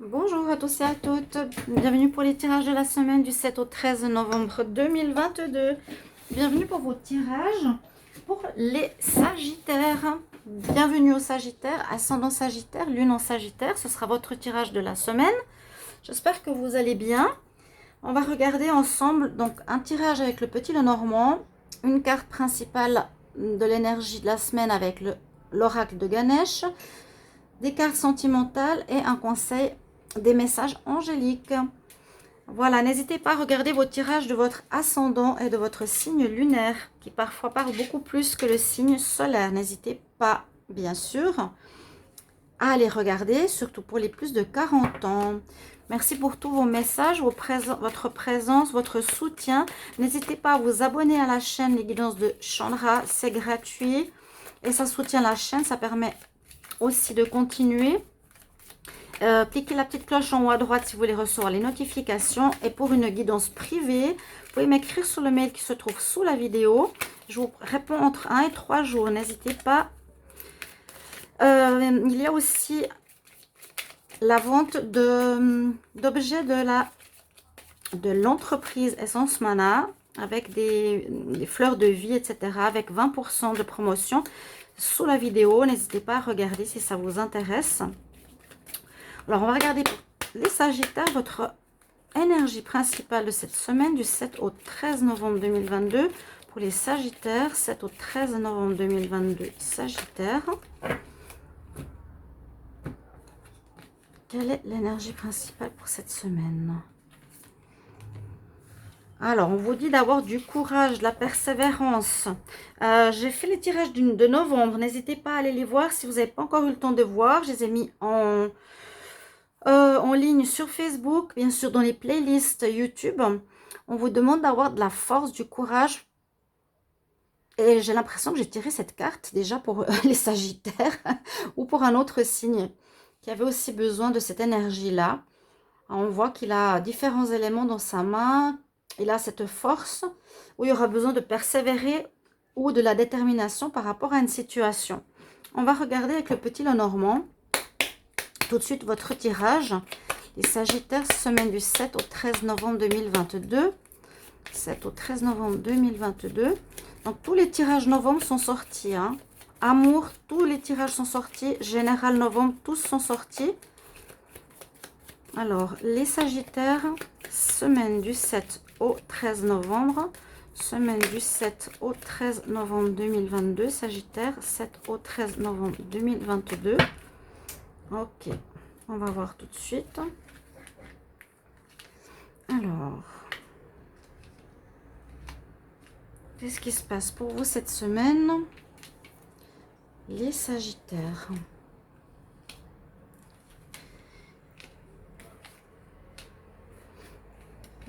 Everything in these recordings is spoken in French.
Bonjour à tous et à toutes, bienvenue pour les tirages de la semaine du 7 au 13 novembre 2022. Bienvenue pour vos tirages pour les Sagittaires. Bienvenue aux Sagittaires, ascendant Sagittaire, lune en Sagittaire, ce sera votre tirage de la semaine. J'espère que vous allez bien. On va regarder ensemble donc un tirage avec le petit Lenormand, une carte principale de l'énergie de la semaine avec l'oracle de Ganesh, des cartes sentimentales et un conseil des messages angéliques. Voilà, n'hésitez pas à regarder vos tirages de votre ascendant et de votre signe lunaire, qui parfois parle beaucoup plus que le signe solaire. N'hésitez pas, bien sûr, à les regarder, surtout pour les plus de 40 ans. Merci pour tous vos messages, votre présence, votre soutien. N'hésitez pas à vous abonner à la chaîne Les Guidances de Chandra, c'est gratuit. Et ça soutient la chaîne, ça permet aussi de continuer. Cliquez la petite cloche en haut à droite si vous voulez recevoir les notifications. Et pour une guidance privée, vous pouvez m'écrire sur le mail qui se trouve sous la vidéo. Je vous réponds entre 1 et 3 jours. N'hésitez pas. Il y a aussi la vente d'objets de l'entreprise Essence Mana avec des fleurs de vie, etc. avec 20% de promotion sous la vidéo. N'hésitez pas à regarder si ça vous intéresse. Alors, on va regarder pour les Sagittaires, votre énergie principale de cette semaine du 7 au 13 novembre 2022. Pour les Sagittaires, 7 au 13 novembre 2022, Sagittaire. Quelle est l'énergie principale pour cette semaine? Alors, on vous dit d'avoir du courage, de la persévérance. J'ai fait les tirages de novembre. N'hésitez pas à aller les voir si vous n'avez pas encore eu le temps de voir. Je les ai mis en ligne sur Facebook, bien sûr dans les playlists YouTube. On vous demande d'avoir de la force, du courage. Et j'ai l'impression que j'ai tiré cette carte déjà pour les Sagittaires ou pour un autre signe qui avait aussi besoin de cette énergie-là. On voit qu'il a différents éléments dans sa main. Il a cette force où il y aura besoin de persévérer ou de la détermination par rapport à une situation. On va regarder avec le petit Lenormand tout de suite votre tirage. Les Sagittaires, semaine du 7 au 13 novembre 2022. 7 au 13 novembre 2022. Donc, tous les tirages novembre sont sortis. Hein. Amour, tous les tirages sont sortis. Général novembre, tous sont sortis. Alors, les Sagittaires, semaine du 7 au 13 novembre. Semaine du 7 au 13 novembre 2022. Sagittaire, 7 au 13 novembre 2022. Ok, on va voir tout de suite. Alors, qu'est-ce qui se passe pour vous cette semaine, les Sagittaires?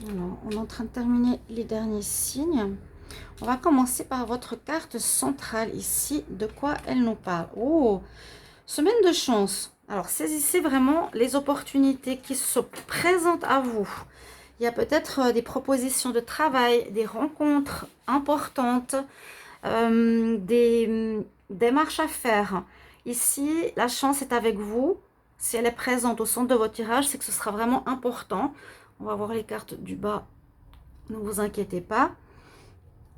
Alors, on est en train de terminer les derniers signes. On va commencer par votre carte centrale ici. De quoi elle nous parle? Oh, semaine de chance. Alors, saisissez vraiment les opportunités qui se présentent à vous. Il y a peut-être des propositions de travail, des rencontres importantes, des démarches à faire. Ici, la chance est avec vous. Si elle est présente au centre de votre tirage, c'est que ce sera vraiment important. On va voir les cartes du bas. Ne vous inquiétez pas.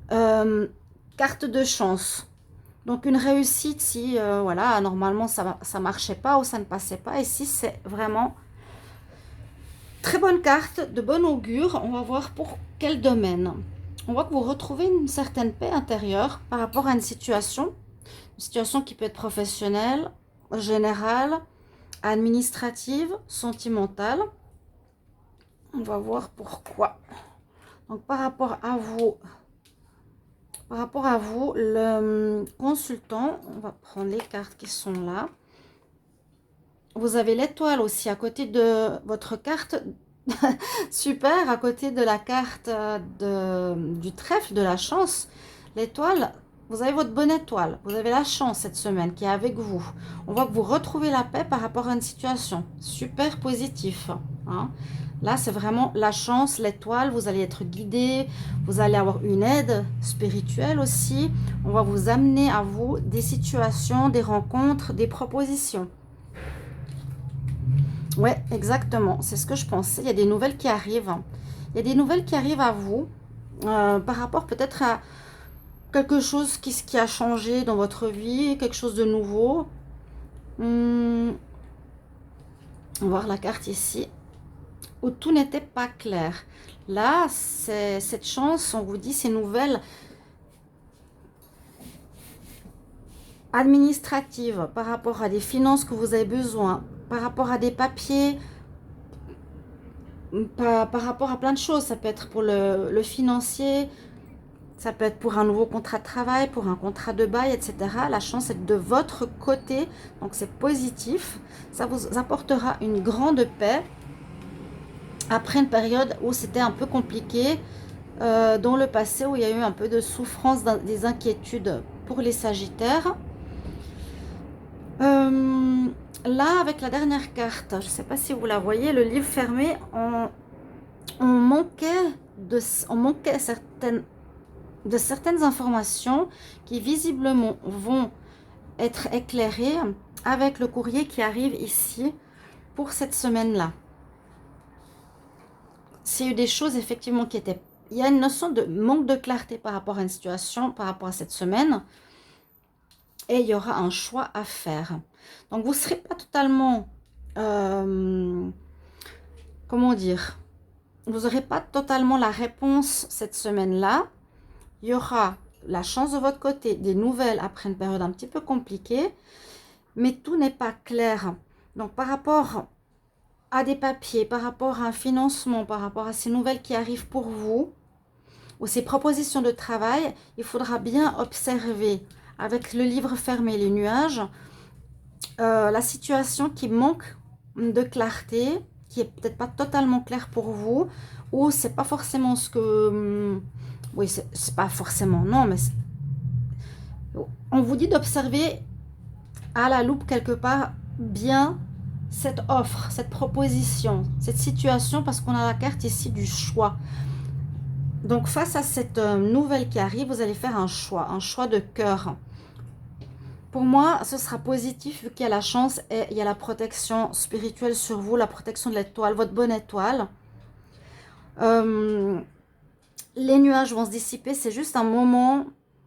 Carte de chance. Donc, une réussite si, voilà, normalement, ça ne marchait pas ou ça ne passait pas. Ici, c'est vraiment très bonne carte, de bon augure. On va voir pour quel domaine. On voit que vous retrouvez une certaine paix intérieure par rapport à une situation qui peut être professionnelle, générale, administrative, sentimentale. On va voir pourquoi. Donc, par rapport à vous, le consultant, on va prendre les cartes qui sont là. Vous avez l'étoile aussi à côté de votre carte. Super, à côté de la carte du trèfle, de la chance. L'étoile, vous avez votre bonne étoile. Vous avez la chance cette semaine qui est avec vous. On voit que vous retrouvez la paix par rapport à une situation. Super positif. Hein. Là, c'est vraiment la chance, l'étoile. Vous allez être guidé. Vous allez avoir une aide spirituelle aussi. On va vous amener à vous des situations, des rencontres, des propositions. Ouais, exactement. C'est ce que je pensais. Il y a des nouvelles qui arrivent. Il y a des nouvelles qui arrivent à vous par rapport peut-être à quelque chose qui a changé dans votre vie, quelque chose de nouveau. On va voir la carte ici, où tout n'était pas clair. Là, c'est cette chance, on vous dit ces nouvelles administratives par rapport à des finances que vous avez besoin, par rapport à des papiers, par rapport à plein de choses. Ça peut être pour le financier, ça peut être pour un nouveau contrat de travail, pour un contrat de bail, etc. La chance est de votre côté, donc c'est positif. Ça vous apportera une grande paix après une période où c'était un peu compliqué dans le passé, où il y a eu un peu de souffrance, des inquiétudes pour les Sagittaires. Là, avec la dernière carte, je ne sais pas si vous la voyez, le livre fermé, on manquait de certaines informations qui visiblement vont être éclairées avec le courrier qui arrive ici pour cette semaine-là. S'il y a eu des choses effectivement qui étaient... Il y a une notion de manque de clarté par rapport à une situation, par rapport à cette semaine. Et il y aura un choix à faire. Donc vous ne serez pas totalement... comment dire? Vous n'aurez pas totalement la réponse cette semaine-là. Il y aura la chance de votre côté, des nouvelles après une période un petit peu compliquée. Mais tout n'est pas clair. Donc par rapport à des papiers, par rapport à un financement, par rapport à ces nouvelles qui arrivent pour vous, ou ces propositions de travail, il faudra bien observer avec le livre fermé, les nuages, la situation qui manque de clarté, qui est peut-être pas totalement claire pour vous, ou c'est pas forcément ce que... oui, c'est pas forcément, non, mais on vous dit d'observer à la loupe quelque part bien cette offre, cette proposition, cette situation, parce qu'on a la carte ici du choix. Donc face à cette nouvelle qui arrive, vous allez faire un choix de cœur. Pour moi, ce sera positif vu qu'il y a la chance et il y a la protection spirituelle sur vous, la protection de l'étoile, votre bonne étoile. Les nuages vont se dissiper, c'est juste un moment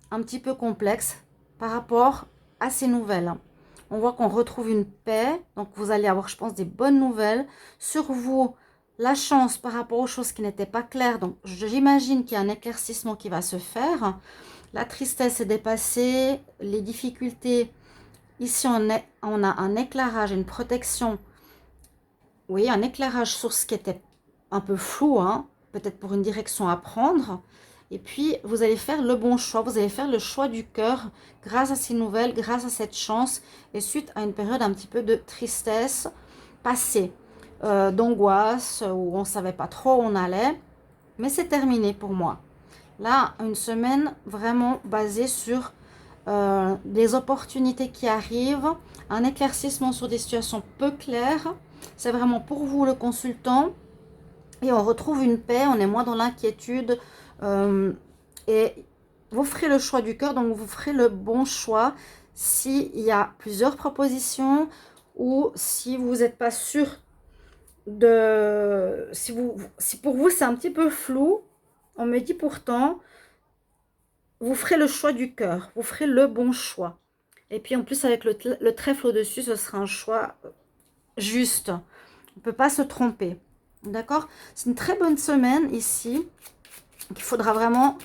un petit peu complexe par rapport à ces nouvelles. On voit qu'on retrouve une paix, donc vous allez avoir, je pense, des bonnes nouvelles. Sur vous, la chance par rapport aux choses qui n'étaient pas claires, donc j'imagine qu'il y a un éclaircissement qui va se faire. La tristesse est dépassée, les difficultés, ici on a un éclairage, une protection. Oui, un éclairage sur ce qui était un peu flou, hein, peut-être pour une direction à prendre. Et puis, vous allez faire le bon choix, vous allez faire le choix du cœur grâce à ces nouvelles, grâce à cette chance et suite à une période un petit peu de tristesse passée, d'angoisse, où on ne savait pas trop où on allait. Mais c'est terminé pour moi. Là, une semaine vraiment basée sur des opportunités qui arrivent, un éclaircissement sur des situations peu claires. C'est vraiment pour vous le consultant. Et on retrouve une paix, on est moins dans l'inquiétude. Et vous ferez le choix du cœur, donc vous ferez le bon choix. S'il y a plusieurs propositions ou si vous n'êtes pas sûr de... Si pour vous c'est un petit peu flou, on me dit pourtant, vous ferez le choix du cœur, vous ferez le bon choix. Et puis en plus avec le trèfle au-dessus, ce sera un choix juste. On ne peut pas se tromper. D'accord? C'est une très bonne semaine ici. Il faudra vraiment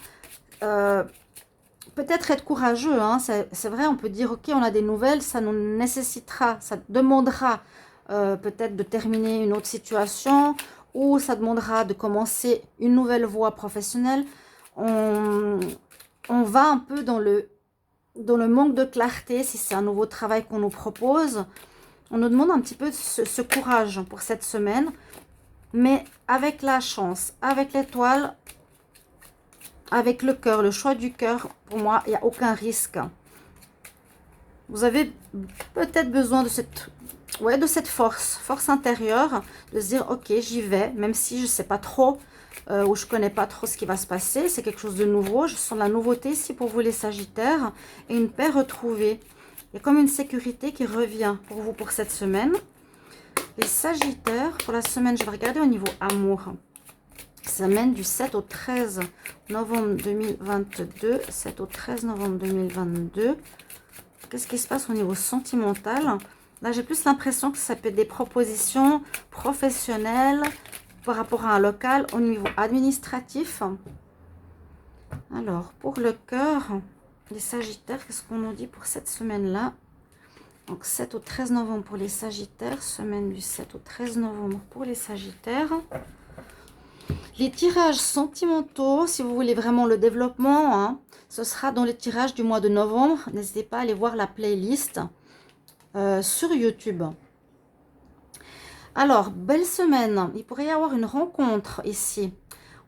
peut-être être courageux. Hein. C'est vrai, on peut dire, ok, on a des nouvelles, ça nous nécessitera, ça demandera peut-être de terminer une autre situation ou ça demandera de commencer une nouvelle voie professionnelle. On va un peu dans le manque de clarté si c'est un nouveau travail qu'on nous propose. On nous demande un petit peu ce courage pour cette semaine. Mais avec la chance, avec l'étoile, avec le cœur, le choix du cœur, pour moi, il n'y a aucun risque. Vous avez peut-être besoin de cette force intérieure, de se dire, ok, j'y vais, même si je ne sais pas trop, ou je ne connais pas trop ce qui va se passer. C'est quelque chose de nouveau. Je sens la nouveauté ici pour vous les Sagittaires et une paix retrouvée. Il y a comme une sécurité qui revient pour vous pour cette semaine. Les Sagittaires, pour la semaine, je vais regarder au niveau amour. Semaine du 7 au 13 novembre 2022. 7 au 13 novembre 2022. Qu'est-ce qui se passe au niveau sentimental? Là, j'ai plus l'impression que ça peut être des propositions professionnelles par rapport à un local au niveau administratif. Alors, pour le cœur, les Sagittaires, qu'est-ce qu'on nous dit pour cette semaine-là? Donc, 7 au 13 novembre pour les Sagittaires. Semaine du 7 au 13 novembre pour les Sagittaires. Les tirages sentimentaux, si vous voulez vraiment le développement, hein, ce sera dans les tirages du mois de novembre. N'hésitez pas à aller voir la playlist sur YouTube. Alors, belle semaine. Il pourrait y avoir une rencontre ici.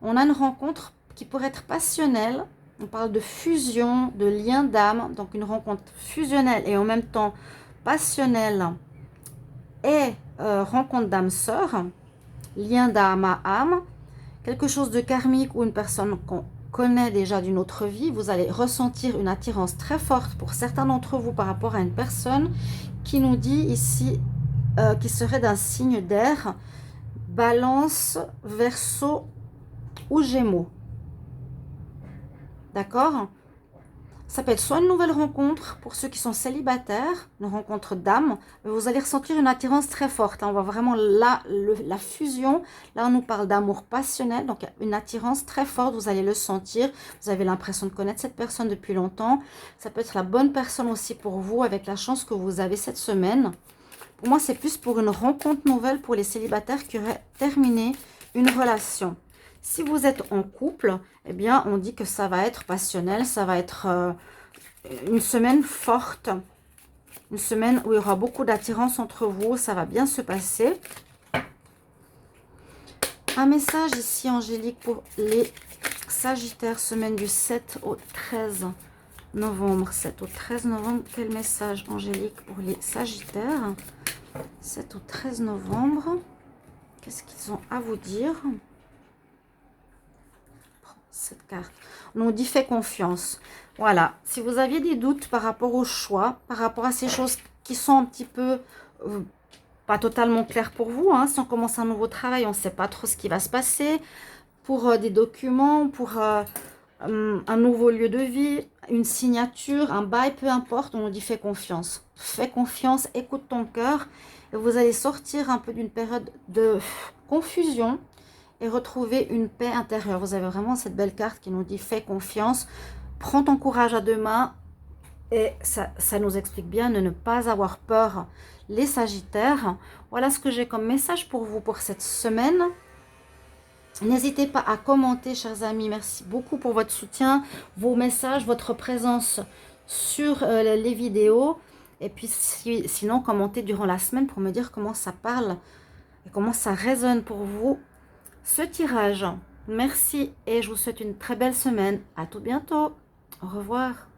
On a une rencontre qui pourrait être passionnelle. On parle de fusion, de lien d'âme. Donc, une rencontre fusionnelle et en même temps passionnelle et rencontre d'âme sœur. Lien d'âme à âme. Quelque chose de karmique ou une personne qu'on connaît déjà d'une autre vie. Vous allez ressentir une attirance très forte pour certains d'entre vous par rapport à une personne qui nous dit ici qui serait d'un signe d'air, Balance, Verseau ou Gémeaux. D'accord? Ça peut être soit une nouvelle rencontre pour ceux qui sont célibataires, une rencontre d'âme. Vous allez ressentir une attirance très forte. Hein. On voit vraiment là la fusion. Là, on nous parle d'amour passionnel. Donc, une attirance très forte. Vous allez le sentir. Vous avez l'impression de connaître cette personne depuis longtemps. Ça peut être la bonne personne aussi pour vous avec la chance que vous avez cette semaine. Pour moi, c'est plus pour une rencontre nouvelle pour les célibataires qui auraient terminé une relation. Si vous êtes en couple, eh bien, on dit que ça va être passionnel, ça va être une semaine forte, une semaine où il y aura beaucoup d'attirance entre vous, ça va bien se passer. Un message ici, Angélique, pour les Sagittaires, semaine du 7 au 13 novembre. 7 au 13 novembre, quel message, Angélique, pour les Sagittaires? 7 au 13 novembre, qu'est-ce qu'ils ont à vous dire? Cette carte, on nous dit fais confiance. Voilà, si vous aviez des doutes par rapport au choix, par rapport à ces choses qui sont un petit peu pas totalement claires pour vous, hein, si on commence un nouveau travail, on ne sait pas trop ce qui va se passer, pour des documents, pour un nouveau lieu de vie, une signature, un bail, peu importe, on nous dit fais confiance. Fais confiance, écoute ton cœur et vous allez sortir un peu d'une période de confusion et retrouver une paix intérieure. Vous avez vraiment cette belle carte qui nous dit fais confiance, prends ton courage à deux mains et ça nous explique bien de ne pas avoir peur. Les Sagittaires, voilà ce que j'ai comme message pour vous pour cette semaine. N'hésitez pas à commenter, chers amis. Merci beaucoup pour votre soutien, vos messages, votre présence sur les vidéos. Et puis, sinon, commentez durant la semaine pour me dire comment ça parle et comment ça résonne pour vous, ce tirage. Merci et je vous souhaite une très belle semaine. À tout bientôt. Au revoir.